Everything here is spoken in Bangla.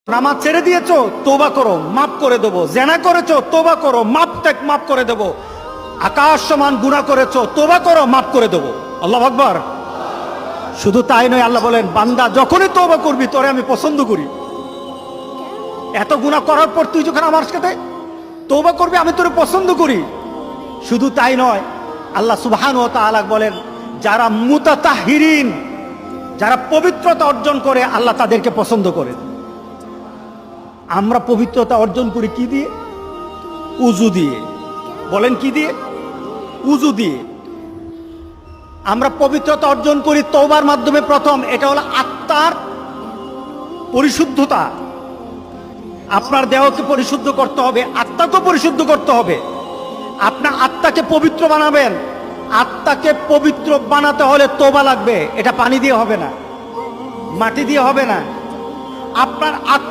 নামাজ ছেড়ে দিয়েছো, তওবা করো, মাফ করে দেবো। জেনা করেছো, তওবা করো, মাফ করে দেবো। আকাশ সমান গুনাহ করেছো, তওবা করো, মাফ করে দেবো। আল্লাহু আকবার। শুধু তাই নয়, আল্লাহ বলেন, বান্দা যখনই তওবা করবি তোরে আমি পছন্দ করি। এত গুনাহ করার পর তুই যখন আমার সাথে তওবা করবি, আমি তোরে পছন্দ করি। শুধু তাই নয়, আল্লাহ সুবহানাহু ওয়া তাআলা বলেন, যারা মুতাতাহহিরিন, যারা পবিত্রতা অর্জন করে, আল্লাহ তাদেরকে পছন্দ করেন। আমরা পবিত্রতা অর্জন করি কি দিয়ে? উযু দিয়ে। বলেন কি দিয়ে? উযু দিয়ে। আমরা পবিত্রতা অর্জন করি তওবার মাধ্যমে। প্রথম এটা হলো আত্মার পরিশুদ্ধতা। আপনার দেহকে পরিশুদ্ধ করতে হবে, আত্মাকে পরিশুদ্ধ করতে হবে। আপনার আত্মাকে পবিত্র বানাবেন। আত্মাকে পবিত্র বানাতে হলে তওবা লাগবে। এটা পানি দিয়ে হবে না, মাটি দিয়ে হবে না। আপনার